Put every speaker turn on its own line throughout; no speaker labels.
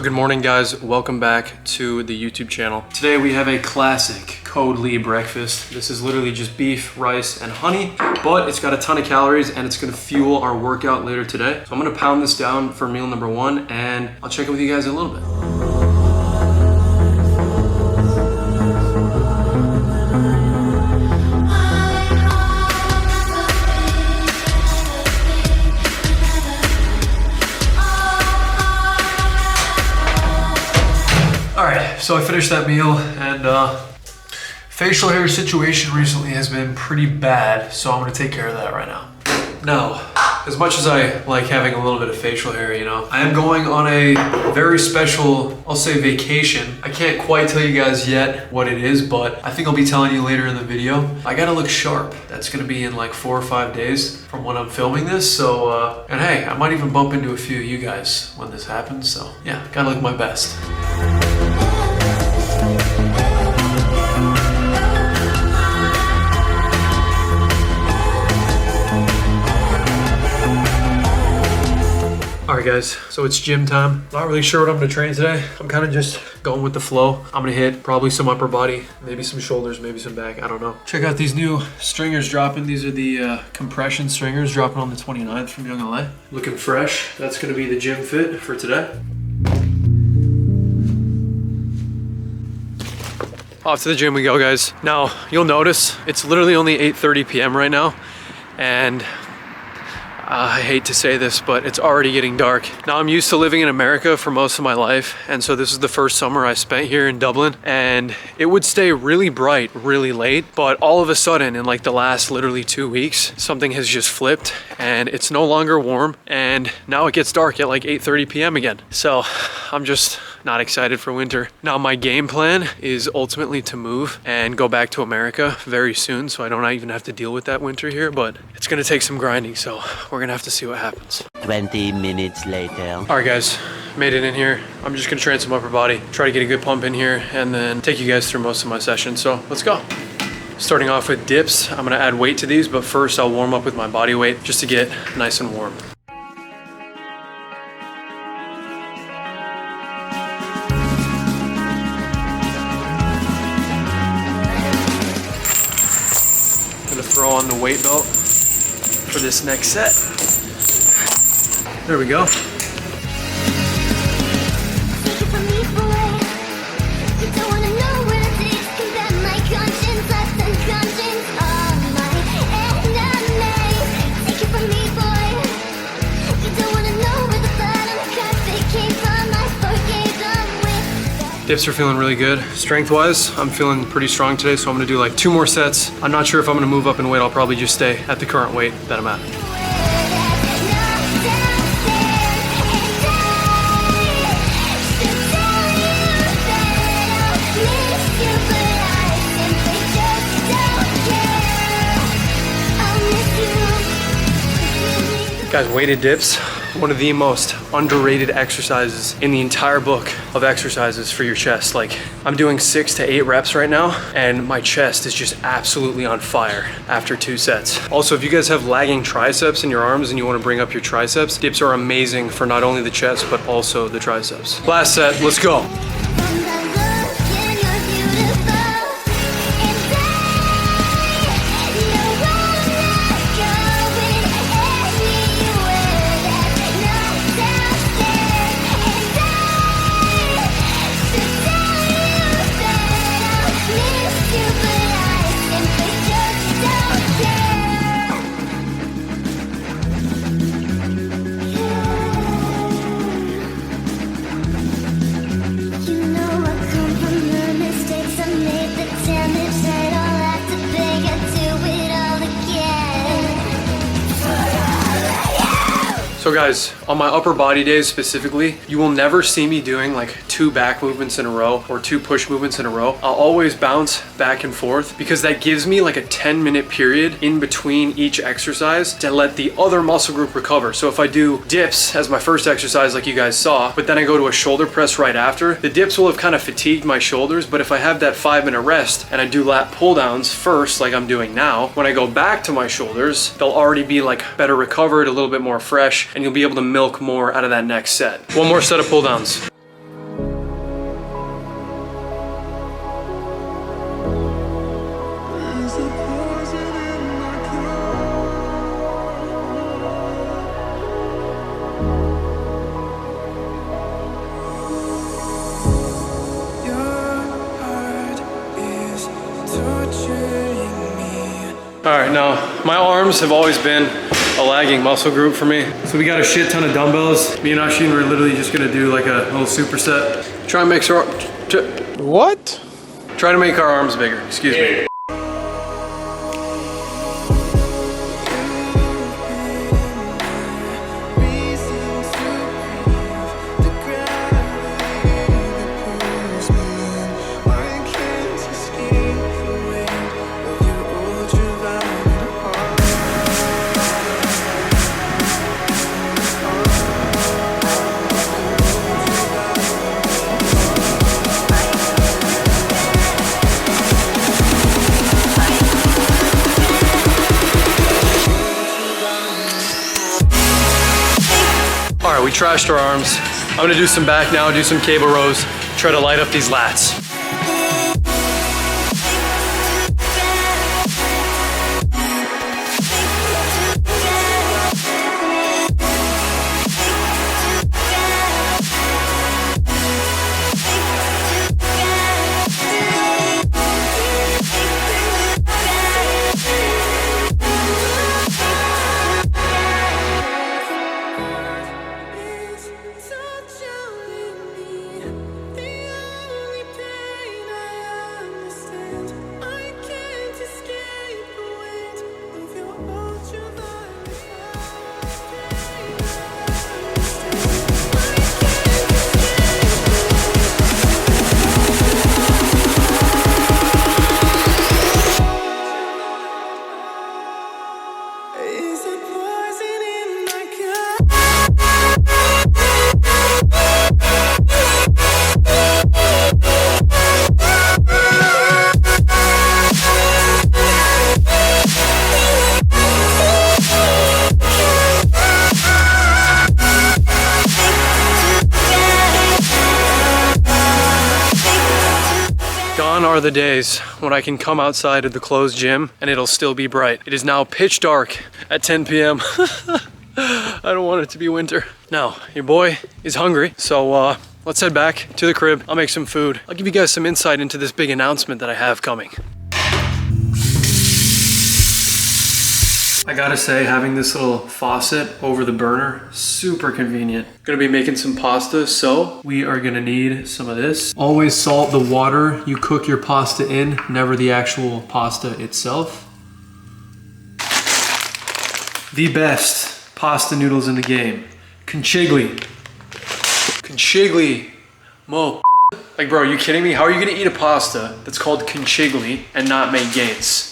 So good morning guys, welcome back to the YouTube channel. Today we have a classic Code Lee breakfast. This is literally just beef, rice, and honey, but it's got a ton of calories and it's gonna fuel our workout later today. So I'm gonna pound this down for meal number one and I'll check in with you guys in a little bit. Alright, so I finished that meal and facial hair situation recently has been pretty bad, so I'm gonna take care of that right now. Now, as much as I like having a little bit of facial hair, you know, I am going on a very special, I'll say vacation. I can't quite tell you guys yet what it is, but I think I'll be telling you later in the video. I gotta look sharp. That's gonna be in like 4 or 5 days from when I'm filming this. So, and hey, I might even bump into a few of you guys when this happens. So yeah, gotta look my best. Alright guys, so it's gym time. Not really sure what I'm gonna train today. I'm kind of just going with the flow. I'm gonna hit probably some upper body, maybe some shoulders, maybe some back, I don't know. Check out these new stringers dropping. These are the compression stringers dropping on the 29th from Young LA. Looking fresh. That's gonna be the gym fit for today. Off to the gym we go, guys. Now, you'll notice it's literally only 8:30 p.m. right now, and I hate to say this, but it's already getting dark. Now, I'm used to living in America for most of my life, and so this is the first summer I spent here in Dublin, and it would stay really bright really late, but all of a sudden, in like the last literally 2 weeks, something has just flipped, and it's no longer warm, and now it gets dark at like 8:30 p.m. again. So I'm just not excited for winter. Now, my game plan is ultimately to move and go back to America very soon, so I don't even have to deal with that winter here, but it's gonna take some grinding, so we're gonna have to see what happens.
20 minutes later.
All right guys, made it in here. I'm just gonna train some upper body, try to get a good pump in here, and then take you guys through most of my sessions, so let's go. Starting off with dips, I'm gonna add weight to these, but first I'll warm up with my body weight just to get nice and warm. Throw on the weight belt for this next set. There we go. Dips are feeling really good. Strength-wise, I'm feeling pretty strong today, so I'm gonna do like 2 more sets. I'm not sure if I'm gonna move up in weight. I'll probably just stay at the current weight that I'm at. Guys, weighted dips, one of the most underrated exercises in the entire book of exercises for your chest. Like, I'm doing 6 to 8 reps right now, and my chest is just absolutely on fire after 2 sets. Also, if you guys have lagging triceps in your arms and you want to bring up your triceps, dips are amazing for not only the chest, but also the triceps. Last set, let's go. So guys, on my upper body days specifically, you will never see me doing like 2 back movements in a row or 2 push movements in a row. I'll always bounce back and forth because that gives me like a 10-minute period in between each exercise to let the other muscle group recover. So if I do dips as my first exercise like you guys saw, but then I go to a shoulder press right after, the dips will have kind of fatigued my shoulders, but if I have that 5-minute rest and I do lat pull downs first like I'm doing now, when I go back to my shoulders, they'll already be like better recovered, a little bit more fresh, and you'll be able to milk more out of that next set. 1 more set of pull downs. All right, now my arms have always been a lagging muscle group for me. So we got a shit ton of dumbbells. Me and Ashin were literally just gonna do like a little superset. Try and make our,
What?
try to make our arms bigger, excuse me. All right, we trashed our arms. I'm gonna do some back now, do some cable rows, try to light up these lats. Gone are the days when I can come outside of the closed gym and it'll still be bright. It is now pitch dark at 10 p.m. I don't want it to be winter. Now, your boy is hungry, so let's head back to the crib. I'll make some food. I'll give you guys some insight into this big announcement that I have coming. I gotta say, having this little faucet over the burner, super convenient. Gonna be making some pasta, so we are gonna need some of this. Always salt the water you cook your pasta in, never the actual pasta itself. The best pasta noodles in the game. Conchigli. Conchigli. Mo. Like, bro, are you kidding me? How are you gonna eat a pasta that's called conchigli and not make gains?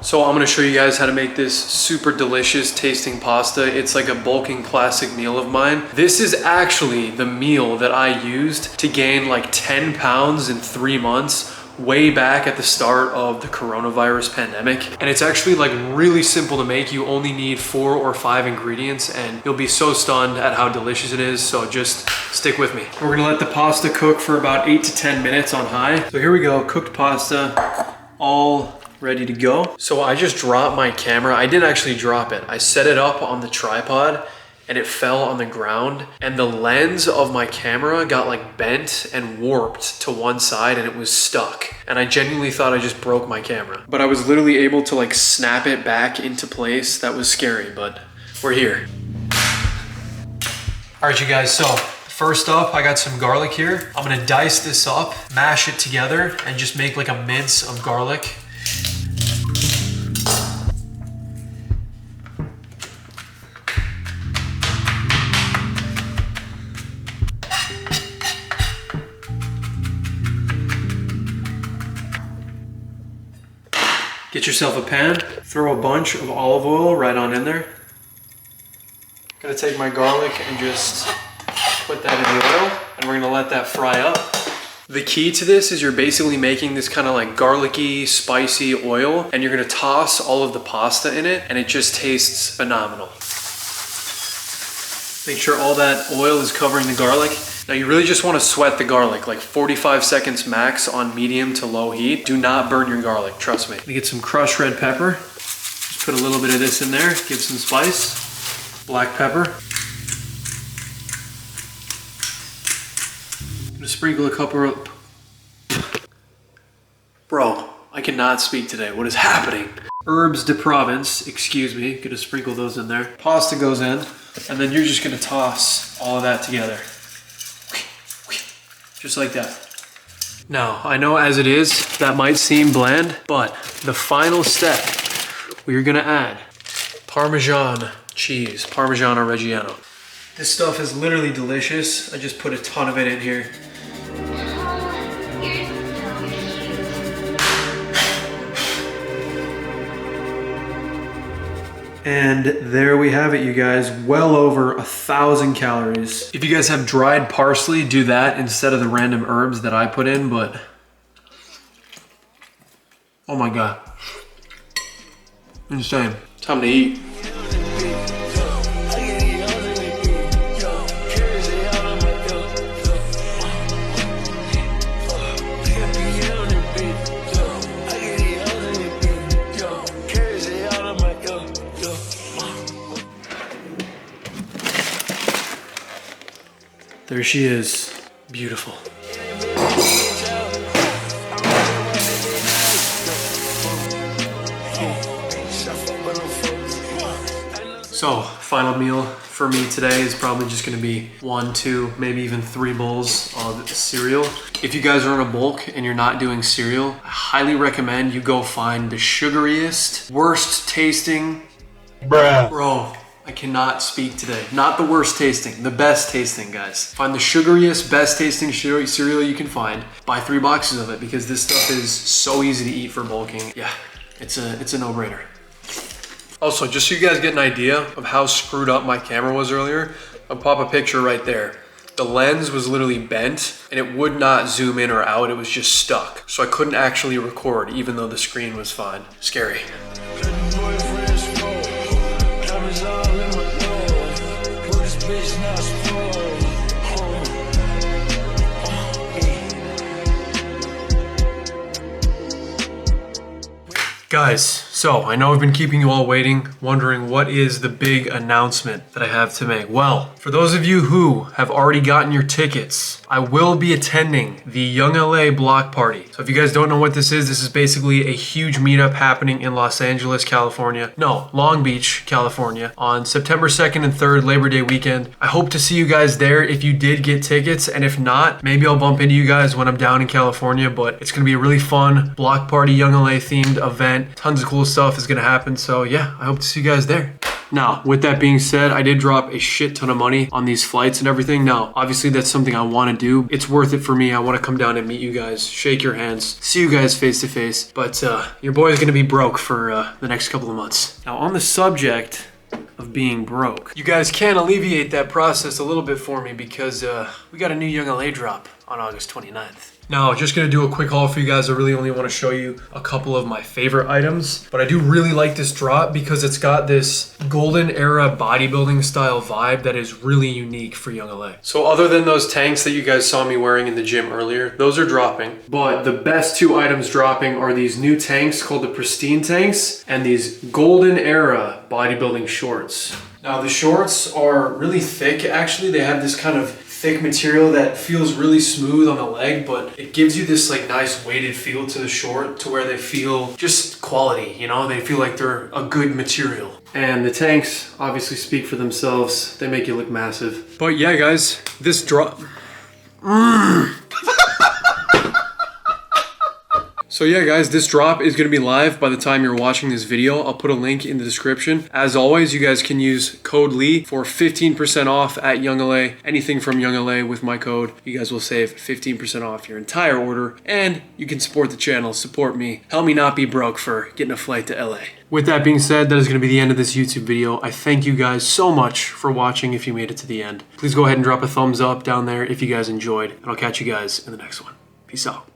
So I'm gonna show you guys how to make this super delicious tasting pasta. It's like a bulking classic meal of mine. This is actually the meal that I used to gain like 10 pounds in 3 months, way back at the start of the coronavirus pandemic. And it's actually like really simple to make. You only need 4 or 5 ingredients and you'll be so stunned at how delicious it is. So just stick with me. We're gonna let the pasta cook for about 8 to 10 minutes on high. So here we go, cooked pasta, all ready to go. So I just dropped my camera. I didn't actually drop it. I set it up on the tripod and it fell on the ground and the lens of my camera got like bent and warped to one side and it was stuck. And I genuinely thought I just broke my camera. But I was literally able to like snap it back into place. That was scary, but we're here. All right, you guys, so first up, I got some garlic here. I'm gonna dice this up, mash it together, and just make like a mince of garlic. Get yourself a pan, throw a bunch of olive oil right on in there. Gonna take my garlic and just put that in the oil, and we're gonna let that fry up. The key to this is you're basically making this kind of like garlicky, spicy oil, and you're gonna toss all of the pasta in it, and it just tastes phenomenal. Make sure all that oil is covering the garlic. Now you really just want to sweat the garlic, like 45 seconds max on medium to low heat. Do not burn your garlic, trust me. I'm gonna get some crushed red pepper. Just put a little bit of this in there, give some spice. Black pepper. I'm gonna sprinkle a couple of... Bro, I cannot speak today. What is happening? Herbs de Provence, excuse me. Gonna sprinkle those in there. Pasta goes in, and then you're just gonna toss all of that together. Just like that. Now, I know as it is, that might seem bland, but the final step, we're gonna add Parmesan cheese, Parmigiano Reggiano. This stuff is literally delicious. I just put a ton of it in here. And there we have it, you guys. Well over 1,000 calories. If you guys have dried parsley, do that instead of the random herbs that I put in, but oh my God. Insane. Time to eat. There she is, beautiful. So, final meal for me today is probably just gonna be 1, 2, maybe even 3 bowls of cereal. If you guys are in a bulk and you're not doing cereal, I highly recommend you go find the sugariest, worst tasting, bro. I cannot speak today. Not the worst tasting, the best tasting, guys. Find the sugariest, best tasting cereal you can find. Buy 3 boxes of it because this stuff is so easy to eat for bulking. Yeah, it's a no-brainer. Also, just so you guys get an idea of how screwed up my camera was earlier, I'll pop a picture right there. The lens was literally bent and it would not zoom in or out, it was just stuck. So I couldn't actually record even though the screen was fine. Scary. Guys, so I know I've been keeping you all waiting, wondering what is the big announcement that I have to make. Well, for those of you who have already gotten your tickets, I will be attending the Young LA block party. So if you guys don't know what this is basically a huge meetup happening in Los Angeles, California. No, Long Beach, California on September 2nd and 3rd, Labor Day weekend. I hope to see you guys there if you did get tickets, and if not, maybe I'll bump into you guys when I'm down in California, but it's gonna be a really fun block party, Young LA themed event. Tons of cool stuff is gonna happen, so yeah, I hope to see you guys there. Now, with that being said, I did drop a shit ton of money on these flights and everything. Now, obviously that's something I wanna do. It's worth it for me. I wanna come down and meet you guys, shake your hands, see you guys face to face, but your boy is gonna be broke for the next couple of months. Now, on the subject of being broke, you guys can alleviate that process a little bit for me because we got a new Young LA drop on August 29th. Now, just gonna do a quick haul for you guys. I really only wanna show you a couple of my favorite items, but I do really like this drop because it's got this golden era bodybuilding style vibe that is really unique for Young LA. So other than those tanks that you guys saw me wearing in the gym earlier, those are dropping, but the best 2 items dropping are these new tanks called the Pristine tanks and these golden era bodybuilding shorts. Now the shorts are really thick actually. They have this kind of thick material that feels really smooth on the leg, but it gives you this like nice weighted feel to the short to where they feel just quality, you know? They feel like they're a good material. And the tanks obviously speak for themselves. They make you look massive. But yeah, guys, this drop... So yeah, guys, this drop is gonna be live by the time you're watching this video. I'll put a link in the description. As always, you guys can use code Lee for 15% off at Young LA. Anything from Young LA with my code, you guys will save 15% off your entire order, and you can support the channel, support me, help me not be broke for getting a flight to LA. With that being said, that is gonna be the end of this YouTube video. I thank you guys so much for watching if you made it to the end. Please go ahead and drop a thumbs up down there if you guys enjoyed, and I'll catch you guys in the next one. Peace out.